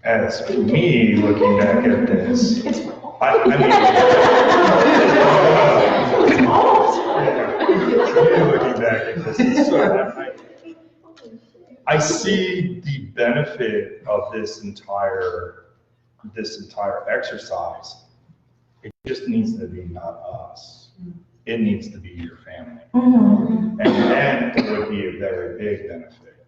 As for me, looking back at this, looking back at this, I see the benefit of this entire exercise. It just needs to be not us. It needs to be your family. And then it would be a very big benefit.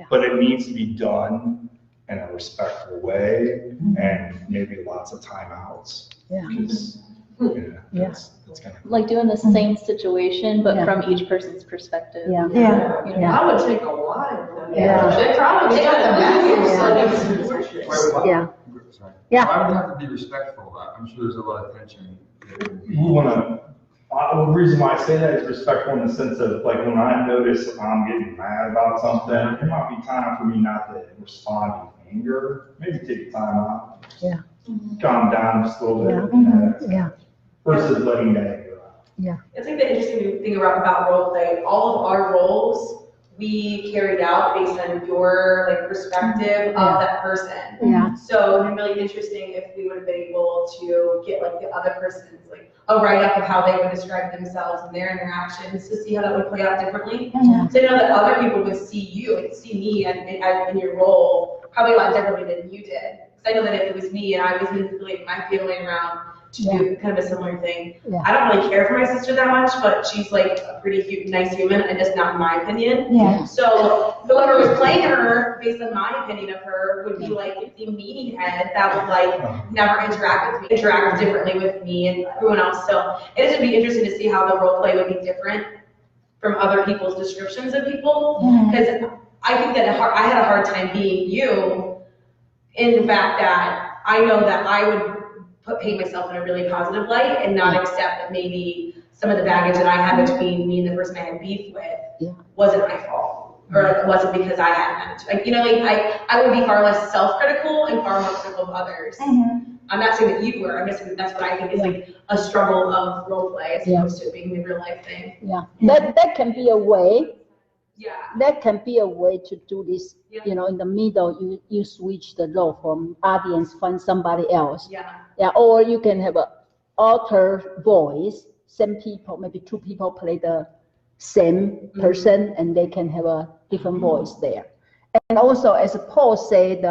But it needs to be done in a respectful way and maybe lots of timeouts. Because that's kind of like doing the same situation, but from each person's perspective. Yeah. That would take a while. Yeah. They probably take the manual. Yeah. Yeah. I would have to be respectful. I'm sure there's a lot of tension. The reason why I say that is respectful in the sense of, like, when I notice I'm getting mad about something, there might be time for me not to respond with anger, maybe take time out. Yeah. Calm down just a little bit. Versus letting that anger out. Yeah. I think the interesting thing about role play, all of our roles we carried out based on your perspective of that person. Yeah. So it would be really interesting if we would have been able to get the other person's a write-up of how they would describe themselves and their interactions to see how that would play out differently. So I know that other people would see you and see me in your role probably a lot differently than you did. Because I know that if it was me and I was manipulating my family around to do kind of a similar thing. I don't really care for my sister that much, but she's a pretty nice human, and just not in my opinion. So whoever was playing her, based on my opinion of her, would be the meaning head that would never interact with me, interact differently with me and everyone else. So it would be interesting to see how the role play would be different from other people's descriptions of people, because I think that I had a hard time being you in the fact that I know that I would paint myself in a really positive light and not accept that maybe some of the baggage that I had between me and the person I had beef with wasn't my fault, or it wasn't because I hadn't. Like, you know, like I would be far less self-critical and far more critical of others. I'm not saying that you were. I'm just saying that's what I think is like a struggle of role play as opposed to it being a real life thing. That can be a way. That can be a way to do this. You know, in the middle, you switch the role from audience, find somebody else. Or you can have a alter voice. Same people, maybe two people play the same person, and they can have a different voice there. And also, as Paul said,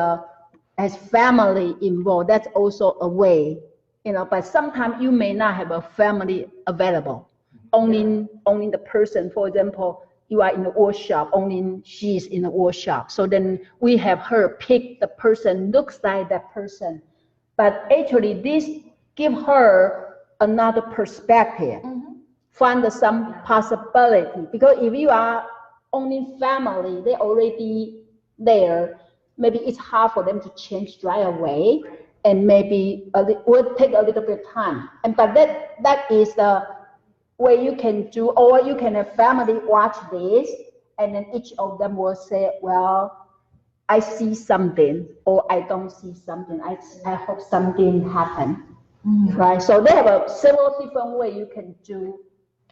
as family involved, that's also a way, you know. But sometimes you may not have a family available. Only the person, for example, you are in the workshop, only she's in the workshop. So then we have her pick the person, looks like that person. But actually this give her another perspective, find some possibility. Because if you are only family, they already there, maybe it's hard for them to change right away, and maybe it will take a little bit of time. But that is the way you can do, or you can have family watch this, and then each of them will say, well, I see something, or I don't see something. I hope something happen, right? So they have several different ways you can do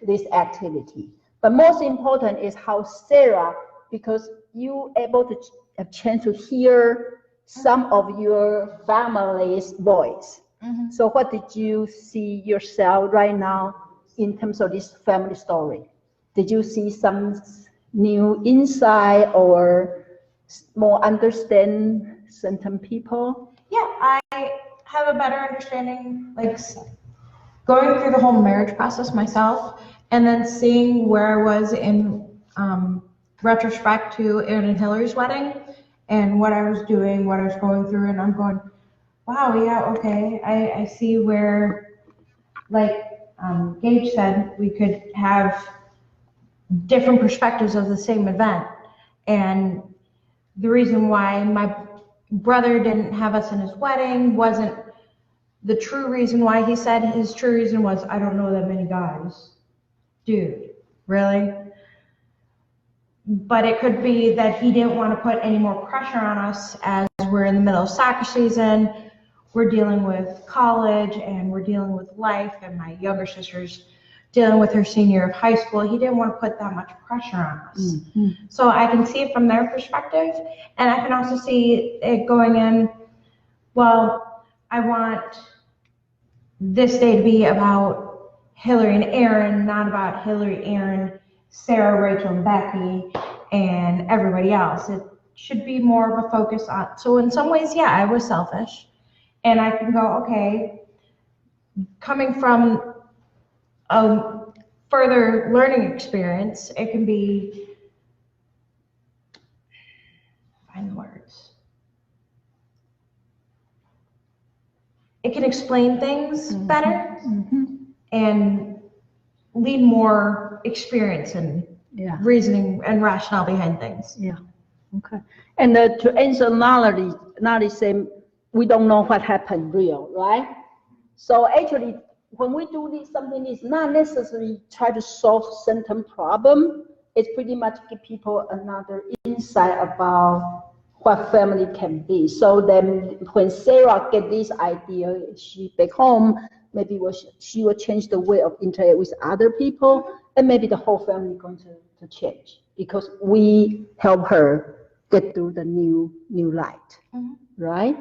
this activity. But most important is how Sarah, because you able to have chance to hear some of your family's voice. So what did you see yourself right now in terms of this family story? Did you see some new insight or more understand certain people? Yeah, I have a better understanding, like going through the whole marriage process myself, and then seeing where I was in retrospect to Aaron and Hillary's wedding, and what I was doing, what I was going through, and I'm going, wow, yeah, okay, I see where, like Gage said, we could have different perspectives of the same event. And the reason why my brother didn't have us in his wedding wasn't the true reason why. He said his true reason was, I don't know that many guys. Dude, really? But it could be that he didn't want to put any more pressure on us as we're in the middle of soccer season. We're dealing with college and we're dealing with life, and my younger sister's dealing with her senior year of high school. He didn't want to put that much pressure on us. So I can see it from their perspective, and I can also see it going in, well, I want this day to be about Hillary and Aaron, not about Hillary, Aaron, Sarah, Rachel, and Becky, and everybody else. It should be more of a focus on, so in some ways, yeah, I was selfish. And I can go, okay, coming from a further learning experience, it can be, find the words. It can explain things better and lead more experience and reasoning and rationale behind things. Okay. And to answer Nolly said, we don't know what happened real, right? So actually, when we do this, something is not necessarily try to solve certain problem. It's pretty much give people another insight about what family can be. So then when Sarah get this idea, she back home, maybe she will change the way of interact with other people, and maybe the whole family going to change because we help her get through the new light, right?